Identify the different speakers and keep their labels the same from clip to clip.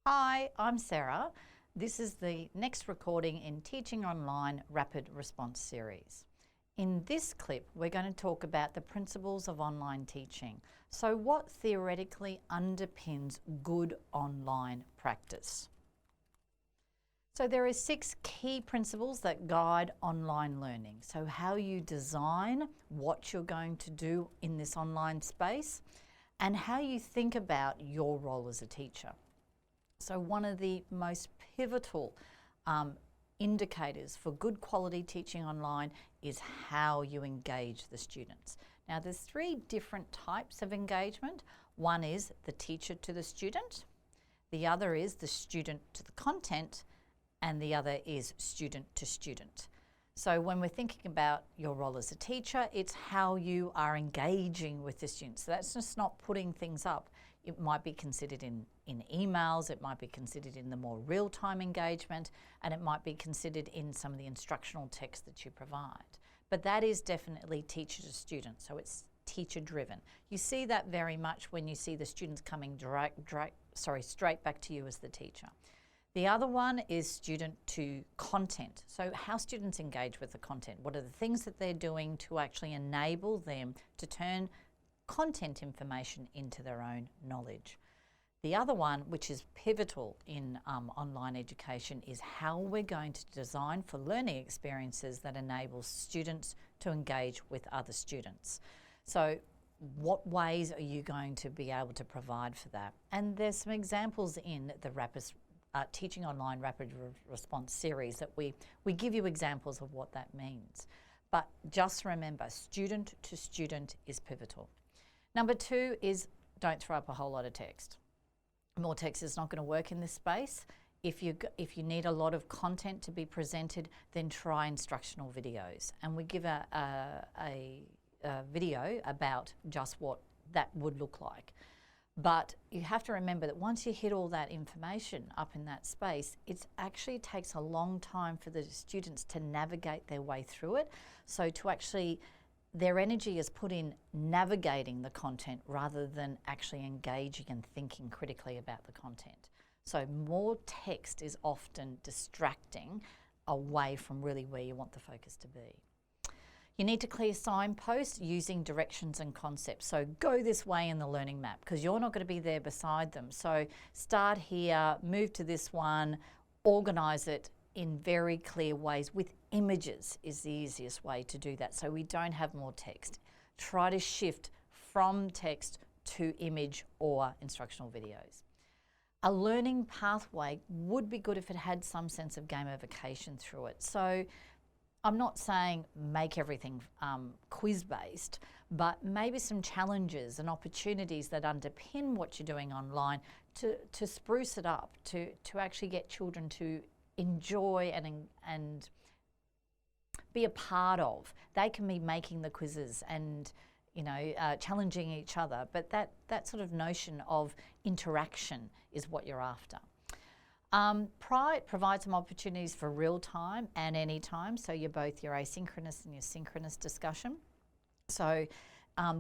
Speaker 1: Hi, I'm Sarah. This is the next recording in Teaching Online Rapid Response Series. In this clip, we're going to talk about the principles of online teaching. So what theoretically underpins good online practice? So there are 6 key principles that guide online learning. So how you design what you're going to do in this online space and how you think about your role as a teacher. So one of the most pivotal indicators for good quality teaching online is how you engage the students. Now there's 3 different types of engagement. One is the teacher to the student, the other is the student to the content, and the other is student to student. So when we're thinking about your role as a teacher, it's how you are engaging with the students. So that's just not putting things up. It might be considered in emails, it might be considered in the more real-time engagement, and it might be considered in some of the instructional text that you provide. But that is definitely teacher to student, so it's teacher-driven. You see that very much when you see the students coming straight back to you as the teacher. The other one is student to content. So how students engage with the content. What are the things that they're doing to actually enable them to turn content information into their own knowledge. The other one, which is pivotal in online education, is how we're going to design for learning experiences that enable students to engage with other students. So what ways are you going to be able to provide for that? And there's some examples in the Teaching Online Rapid Response series that we give you examples of what that means. But just remember, student to student is pivotal. Number 2 is don't throw up a whole lot of text. More text is not going to work in this space. If you need a lot of content to be presented, then try instructional videos. And we give a video about just what that would look like. But you have to remember that once you hit all that information up in that space, it actually takes a long time for the students to navigate their way through it. So to actually, their energy is put in navigating the content rather than actually engaging and thinking critically about the content. So more text is often distracting away from really where you want the focus to be. You need to clear signposts using directions and concepts. So go this way in the learning map because you're not going to be there beside them. So start here, move to this one, organise it in very clear ways with images is the easiest way to do that. So we don't have more text. Try to shift from text to image or instructional videos. A learning pathway would be good if it had some sense of gamification through it. So I'm not saying make everything quiz-based, but maybe some challenges and opportunities that underpin what you're doing online to spruce it up, to actually get children to enjoy and be a part of. They can be making the quizzes and challenging each other, but that sort of notion of interaction is what you're after. Provide some opportunities for real time and any time, so you're both your asynchronous and your synchronous discussion. So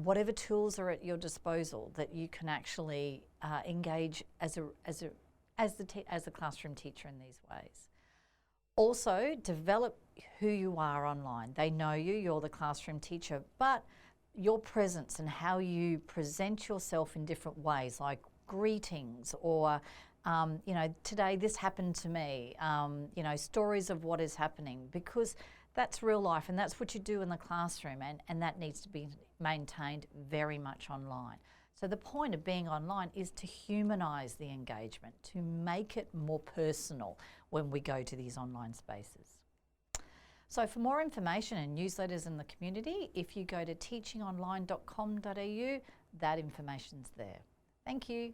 Speaker 1: whatever tools are at your disposal that you can actually engage as a classroom teacher in these ways. Also, develop who you are online. They know you, you're the classroom teacher, but your presence and how you present yourself in different ways, like greetings or today this happened to me, stories of what is happening, because that's real life and that's what you do in the classroom, and that needs to be maintained very much online. So the point of being online is to humanise the engagement, to make it more personal when we go to these online spaces. So for more information and newsletters in the community, if you go to teachingonline.com.au, that information's there. Thank you.